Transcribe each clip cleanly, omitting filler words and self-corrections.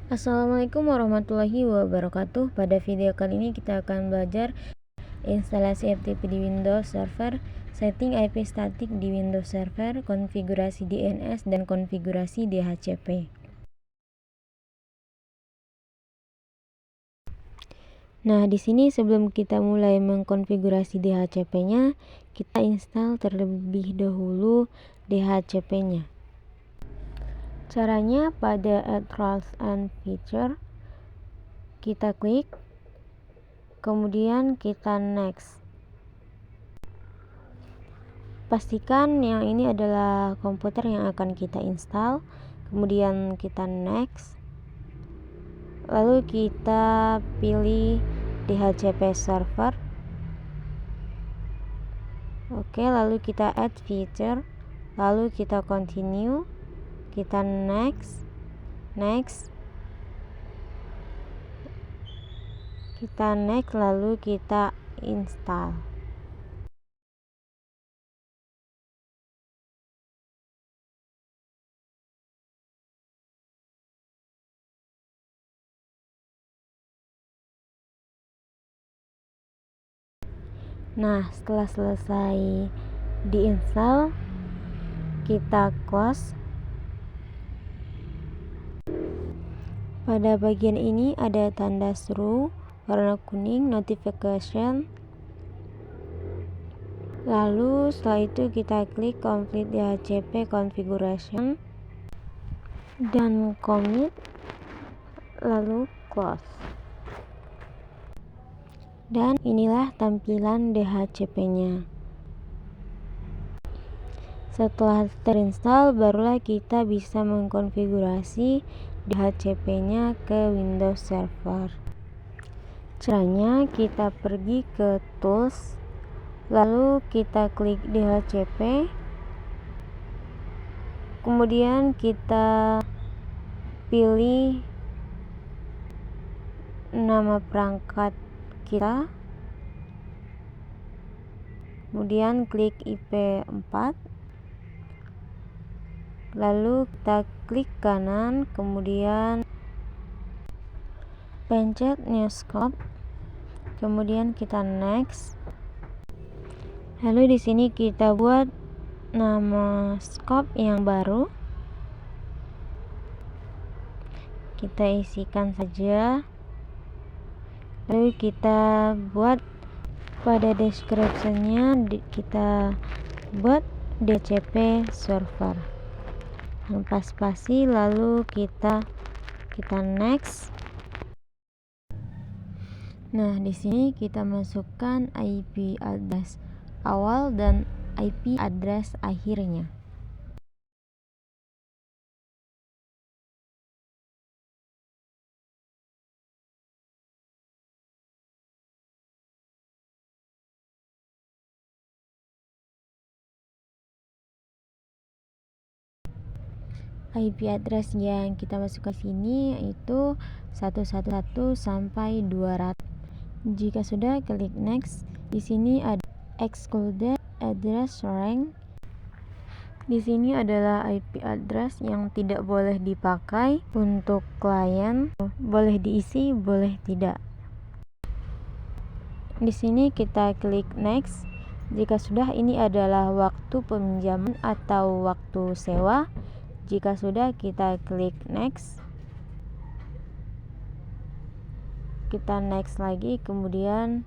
Assalamualaikum warahmatullahi wabarakatuh. Pada video kali ini kita akan belajar instalasi FTP di Windows Server, setting IP statik di Windows Server, konfigurasi DNS, dan konfigurasi DHCP. Nah, di sini sebelum kita mulai mengkonfigurasi DHCP-nya, kita install terlebih dahulu DHCP-nya. Caranya pada Add Roles and Feature, kita klik, kemudian kita next. Pastikan yang ini adalah komputer yang akan kita install, kemudian kita next, lalu kita pilih DHCP server. Oke, lalu kita add feature, lalu kita continue, kita next, kita next, lalu kita install. Nah, setelah selesai diinstal, kita close. Pada bagian ini ada tanda seru warna kuning, notification. Lalu setelah itu kita klik complete DHCP configuration dan commit, lalu close. Dan inilah tampilan DHCP-nya. Setelah terinstall, barulah kita bisa mengkonfigurasi DHCP-nya ke Windows Server. Caranya, kita pergi ke Tools, lalu kita klik DHCP, kemudian kita pilih nama perangkat kita, kemudian klik IP 4, lalu kita klik kanan, kemudian pencet new scope, kemudian kita next. Lalu di sini kita buat nama scope yang baru, kita isikan saja. Lalu kita buat pada description-nya, kita buat DHCP server tanpa spasi, lalu kita next. Nah, di sini kita masukkan IP address awal dan IP address akhirnya. IP address yang kita masukkan sini yaitu 111 sampai 200. Jika sudah, klik next. Di sini ada excluded address range. Di sini adalah IP address yang tidak boleh dipakai untuk klien, boleh diisi, boleh tidak. Di sini kita klik next. Jika sudah, ini adalah waktu peminjaman atau waktu sewa. Jika sudah, kita klik next. Kita next lagi, kemudian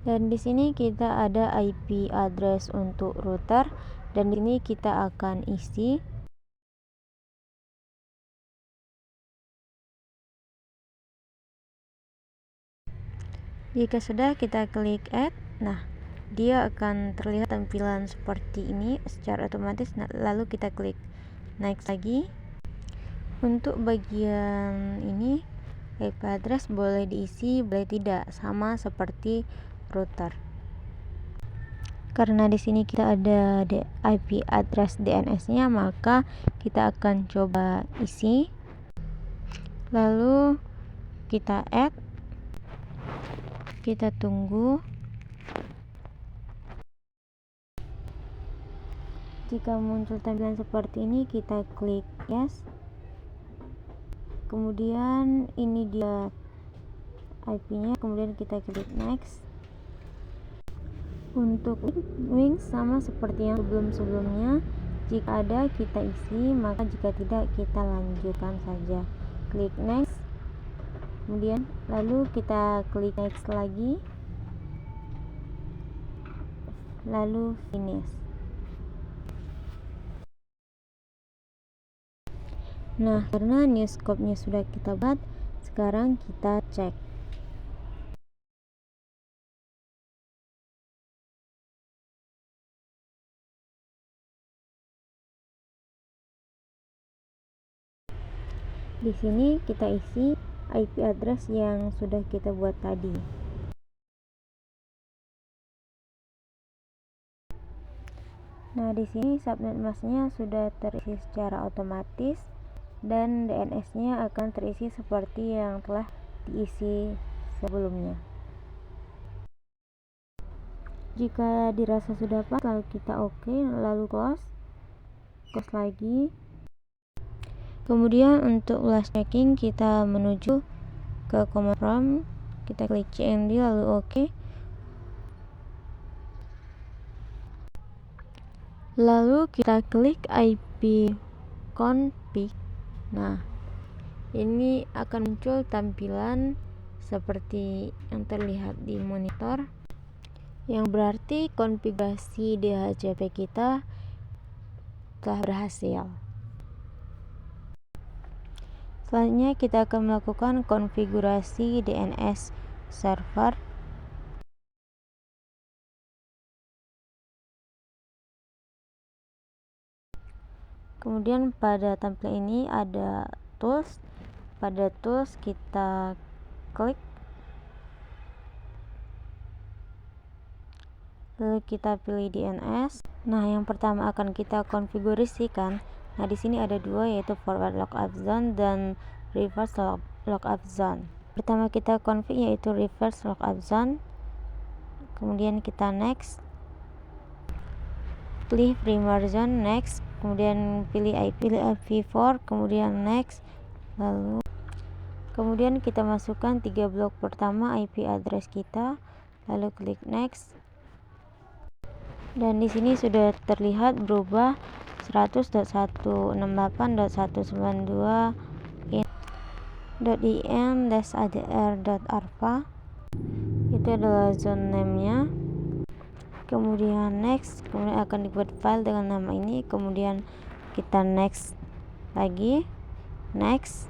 dan di sini kita ada IP address untuk router, dan ini kita akan isi. Jika sudah, kita klik add. Nah, dia akan terlihat tampilan seperti ini secara otomatis. Lalu kita klik next lagi. Untuk bagian ini IP address boleh diisi, boleh tidak, sama seperti router. Karena di sini kita ada IP address DNS-nya, maka kita akan coba isi. Lalu kita add, kita tunggu. Jika muncul tampilan seperti ini, kita klik yes. kemudian ini dia IP-nya, kemudian kita klik next. Untuk link sama seperti yang sebelum-sebelumnya, jika ada kita isi, maka jika tidak kita lanjutkan saja. Klik next, kemudian lalu kita klik next lagi, lalu finish. Nah, karena new scope-nya sudah kita buat, sekarang kita cek. Di sini kita isi IP address yang sudah kita buat tadi. Nah, di sini subnet masknya sudah terisi secara otomatis dan DNS-nya akan terisi seperti yang telah diisi sebelumnya. Jika dirasa sudah pas, lalu kita OK, lalu close lagi. Kemudian untuk last checking kita menuju ke command prompt, kita klik cmd lalu OK, lalu kita klik IP config. Nah, ini akan muncul tampilan seperti yang terlihat di monitor, yang berarti konfigurasi DHCP kita telah berhasil. Selanjutnya kita akan melakukan konfigurasi DNS server. Kemudian pada tampilan ini ada tools. Pada tools kita klik, lalu kita pilih DNS. Nah, yang pertama akan kita konfigurasikan. Nah, di sini ada dua, yaitu forward lookup zone dan reverse lookup zone. Pertama kita config yaitu reverse lookup zone. Kemudian kita next. Pilih primary zone, next. Kemudian pilih IPv4, kemudian next. Lalu kemudian kita masukkan 3 blok pertama IP address kita, lalu klik next. Dan di sini sudah terlihat berubah 100.168.192.in-adr.arpa. Itu adalah zone name-nya. Kemudian next, kemudian akan dibuat file dengan nama ini, kemudian kita next lagi, next,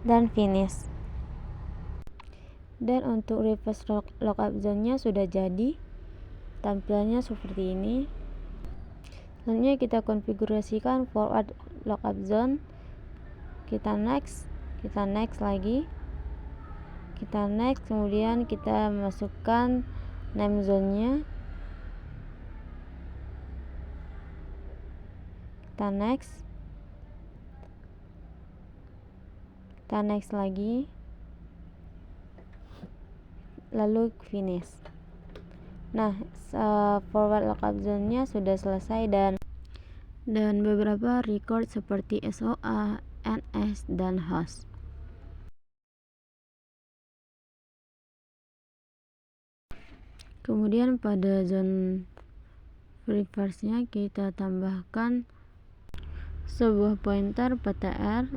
dan finish. Dan untuk reverse lookup zone-nya sudah jadi, tampilannya seperti ini. Selanjutnya kita konfigurasikan forward lookup zone. Kita next lagi, kita next, kemudian kita masukkan name zone-nya, kita next lagi, lalu finish. Nah, forward lookup zone-nya sudah selesai dan beberapa record seperti SOA, NS, dan host. Kemudian pada zone reverse-nya kita tambahkan sebuah pointer PTR.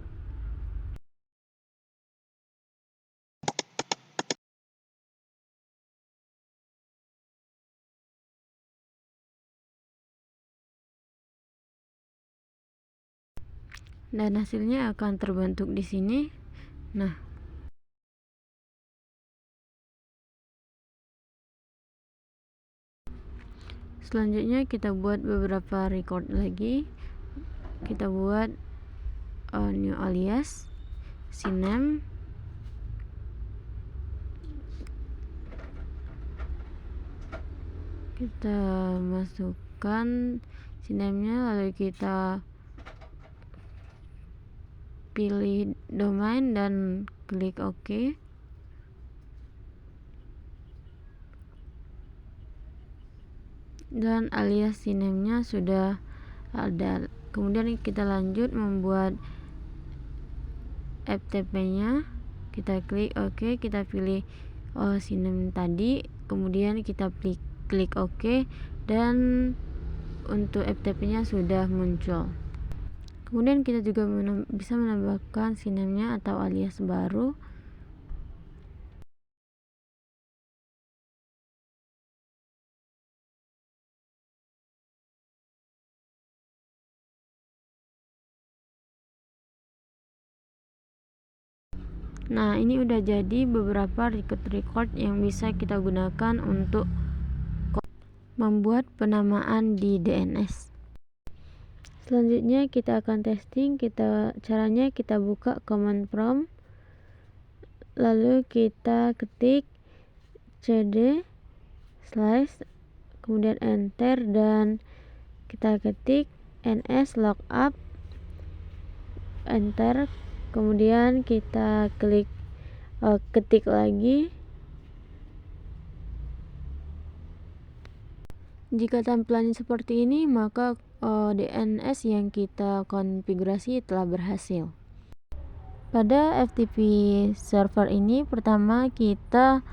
Dan hasilnya akan terbentuk di sini. Nah, selanjutnya kita buat beberapa record lagi. Kita buat new alias, CNAME, kita masukkan CNAME-nya, lalu kita pilih domain dan klik OK. Dan alias CNAME-nya sudah ada. Kemudian kita lanjut membuat FTP-nya. Kita klik OK, kita pilih sinem tadi, kemudian kita klik OK, dan untuk FTP-nya sudah muncul. Kemudian kita juga bisa menambahkan sinemnya atau alias baru. Nah, ini udah jadi beberapa record yang bisa kita gunakan untuk membuat penamaan di DNS. Selanjutnya kita akan testing. Caranya kita buka command prompt, lalu kita ketik cd slash kemudian enter, dan kita ketik ns lookup, enter, kemudian kita ketik lagi. Jika tampilannya seperti ini, maka DNS yang kita konfigurasi telah berhasil. Pada FTP server ini, pertama kita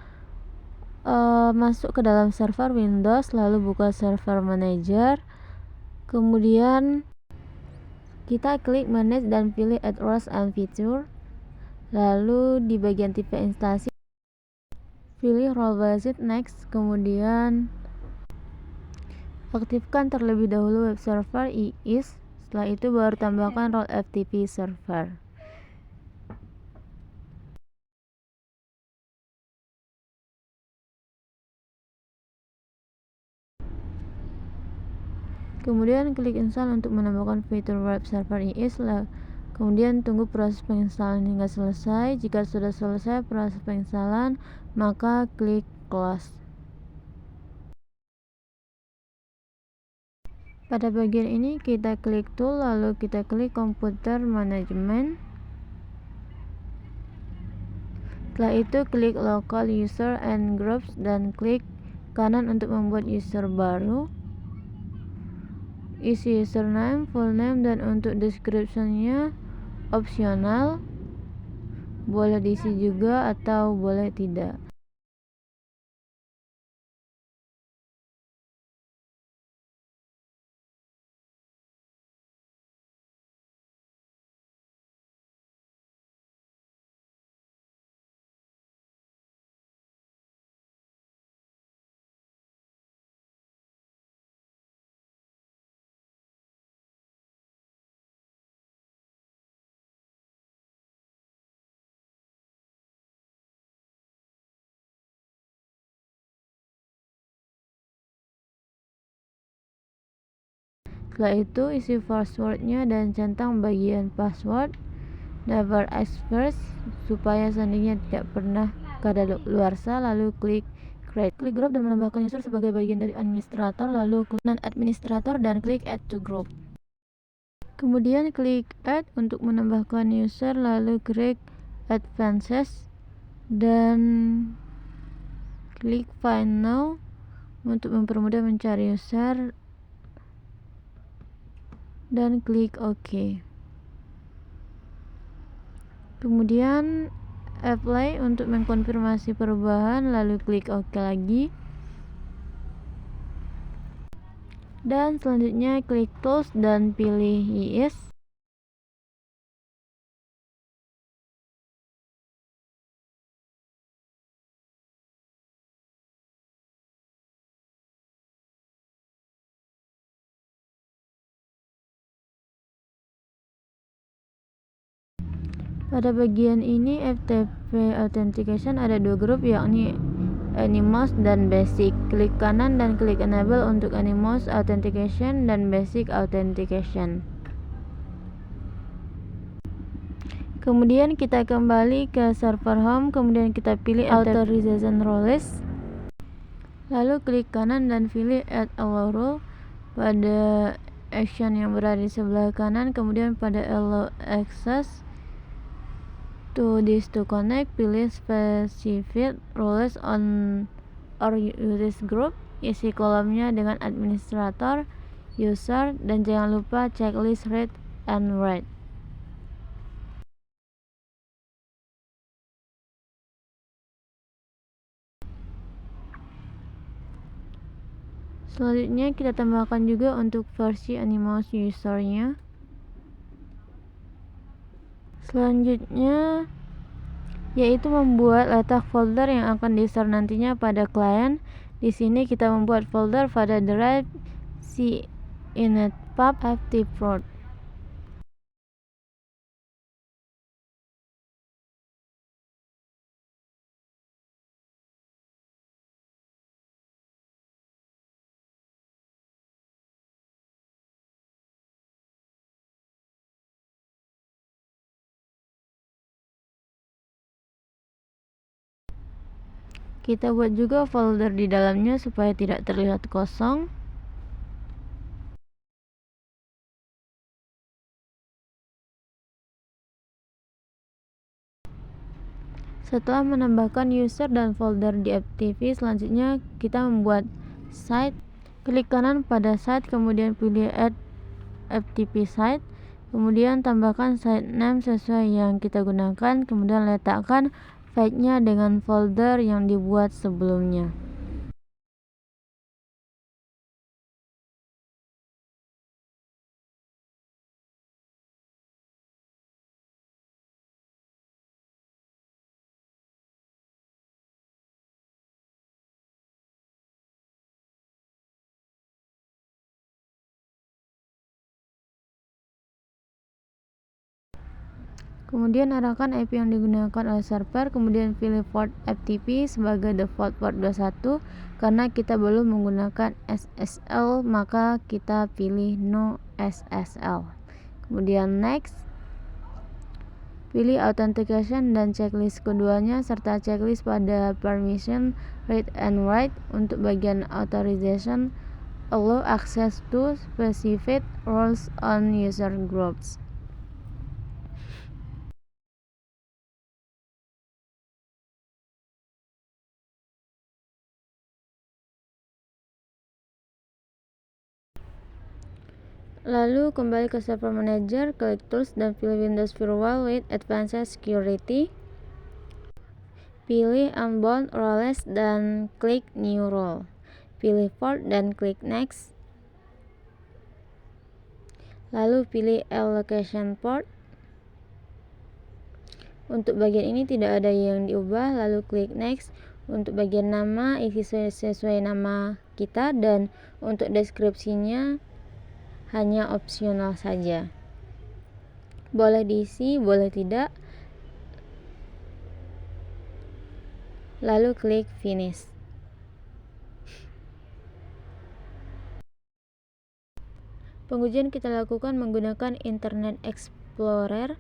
masuk ke dalam server Windows, lalu buka server manager, kemudian kita klik manage dan pilih add roles and feature, lalu di bagian tipe instansi pilih role based next, kemudian aktifkan terlebih dahulu web server IIS, setelah itu baru tambahkan role FTP server. Kemudian klik install untuk menambahkan fitur web server IIS. Kemudian tunggu proses penginstalan hingga selesai. Jika sudah selesai proses penginstalan, maka klik close. Pada bagian ini kita klik tool, lalu kita klik computer management. Setelah itu klik local user and groups dan klik kanan untuk membuat user baru. Isi username, full name, dan untuk description-nya opsional, boleh diisi juga atau boleh tidak. Setelah itu isi passwordnya dan centang bagian password never expires supaya sandinya tidak pernah kadaluarsa, lalu klik create. Klik group dan menambahkan user sebagai bagian dari administrator, lalu klik non administrator dan klik add to group. Kemudian klik add untuk menambahkan user, lalu klik advanced dan klik find now untuk mempermudah mencari user dan klik OK. Kemudian apply untuk mengkonfirmasi perubahan, lalu klik OK lagi. Dan selanjutnya klik tools dan pilih IIS. Pada bagian ini FTP authentication ada dua grup, yakni Anonymous dan Basic. Klik kanan dan klik enable untuk Anonymous authentication dan Basic authentication. Kemudian kita kembali ke server home, kemudian kita pilih authorization roles, lalu klik kanan dan pilih add allow rule pada action yang berada di sebelah kanan. Kemudian pada allow access to this to connect, pilih specific roles on or users group, isi kolomnya dengan administrator, user, dan jangan lupa checklist read and write. Selanjutnya kita tambahkan juga untuk versi Animos usernya. Selanjutnya yaitu membuat letak folder yang akan di-share nantinya pada klien. Di sini kita membuat folder pada drive init.pub ftprod. Kita buat juga folder di dalamnya supaya tidak terlihat kosong. Setelah menambahkan user dan folder di FTP, selanjutnya kita membuat site. Klik kanan pada site, kemudian pilih add FTP site, kemudian tambahkan site name sesuai yang kita gunakan, kemudian letakkan filenya dengan folder yang dibuat sebelumnya. Kemudian arahkan IP yang digunakan oleh server, kemudian pilih port FTP sebagai default port 21. Karena kita belum menggunakan SSL, maka kita pilih no SSL. Kemudian next, pilih authentication dan checklist keduanya serta checklist pada permission read and write. Untuk bagian authorization, allow access to specified roles on user groups. Lalu kembali ke Server Manager, klik Tools dan pilih Windows Firewall with Advanced Security. Pilih Unbound Roles dan klik New Role. Pilih Port dan klik Next. Lalu pilih Allocation Port. Untuk bagian ini tidak ada yang diubah, lalu klik Next. Untuk bagian nama, isi sesuai nama kita, dan untuk deskripsinya hanya opsional saja. Boleh diisi, boleh tidak. Lalu klik Finish. Pengujian kita lakukan menggunakan Internet Explorer.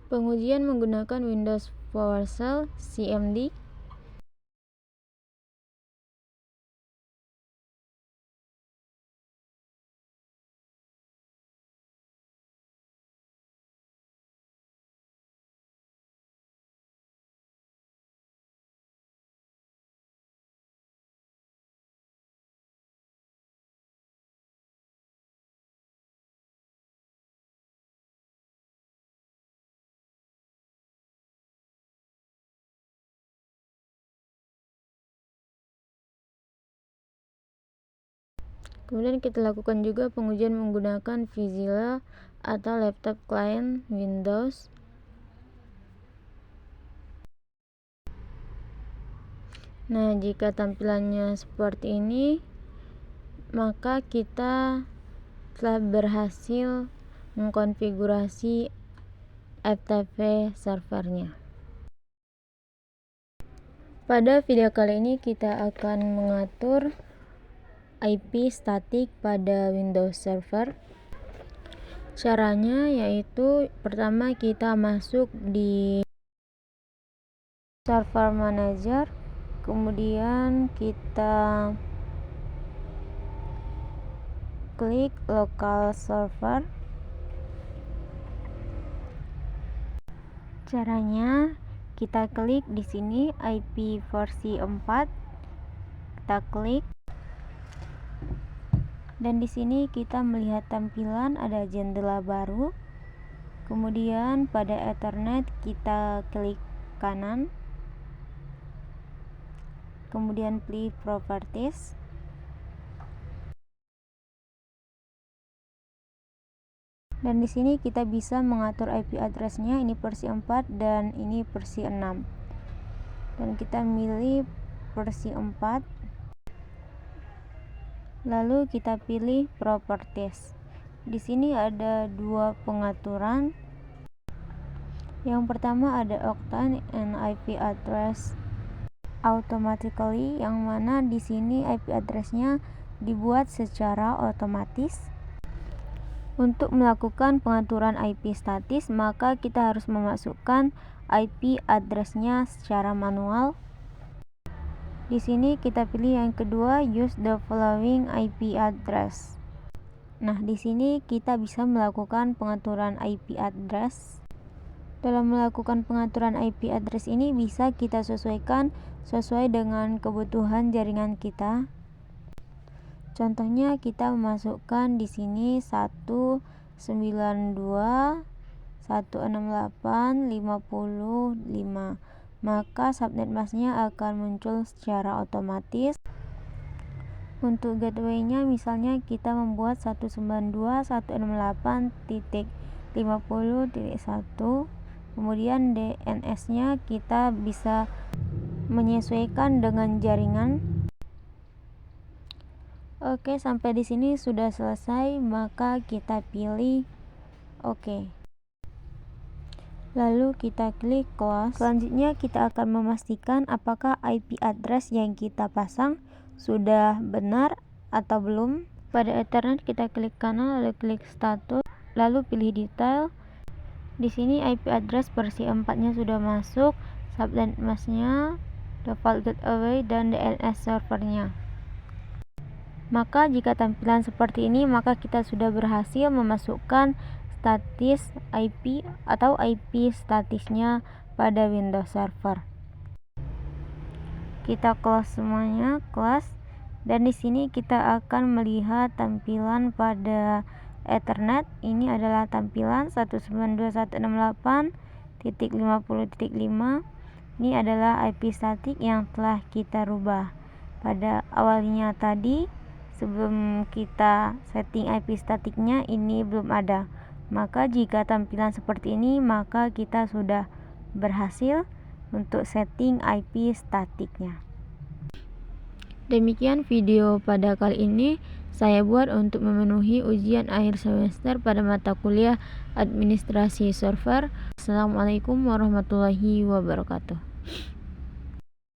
Pengujian menggunakan Windows PowerShell CMD. Kemudian kita lakukan juga pengujian menggunakan Vizilla atau laptop client Windows. Nah, jika tampilannya seperti ini, maka kita telah berhasil mengkonfigurasi FTP servernya. Pada video kali ini kita akan mengatur IP statik pada Windows Server. Caranya yaitu pertama kita masuk di server manager, kemudian kita klik local server. Caranya kita klik di sini IP versi 4, kita klik, dan di sini kita melihat tampilan ada jendela baru. Kemudian pada Ethernet kita klik kanan, kemudian pilih properties. Dan di sini kita bisa mengatur IP address-nya, ini versi 4 dan ini versi 6. Dan kita milih versi 4. Lalu kita pilih properties. Di sini ada dua pengaturan. Yang pertama ada Octane and IP address automatically, yang mana di sini IP address-nya dibuat secara otomatis. Untuk melakukan pengaturan IP statis, maka kita harus memasukkan IP address-nya secara manual. Di sini kita pilih yang kedua, use the following IP address. Nah, di sini kita bisa melakukan pengaturan IP address. Dalam melakukan pengaturan IP address ini bisa kita sesuaikan sesuai dengan kebutuhan jaringan kita. Contohnya kita memasukkan di sini 192.168.55, maka subnet masknya akan muncul secara otomatis. Untuk gateway-nya misalnya kita membuat 192.168.50.1, kemudian DNS-nya kita bisa menyesuaikan dengan jaringan. Oke, sampai di sini sudah selesai, maka kita pilih oke. Lalu kita klik close. Selanjutnya kita akan memastikan apakah IP address yang kita pasang sudah benar atau belum. Pada Ethernet kita klik kanan, lalu klik status, lalu pilih detail. Di sini IP address versi 4-nya sudah masuk, subnet masknya, default gateway, dan DNS servernya. Maka jika tampilan seperti ini, maka kita sudah berhasil memasukkan statis IP atau IP statisnya pada Windows Server. Kita close semuanya, close. Dan di sini kita akan melihat tampilan pada Ethernet. Ini adalah tampilan 192.168.50.5. Ini adalah IP statik yang telah kita rubah. Pada awalnya tadi, sebelum kita setting IP statiknya, ini belum ada. Maka jika tampilan seperti ini, maka kita sudah berhasil untuk setting IP statiknya. Demikian video pada kali ini saya buat untuk memenuhi ujian akhir semester pada mata kuliah Administrasi Server. Assalamualaikum warahmatullahi wabarakatuh.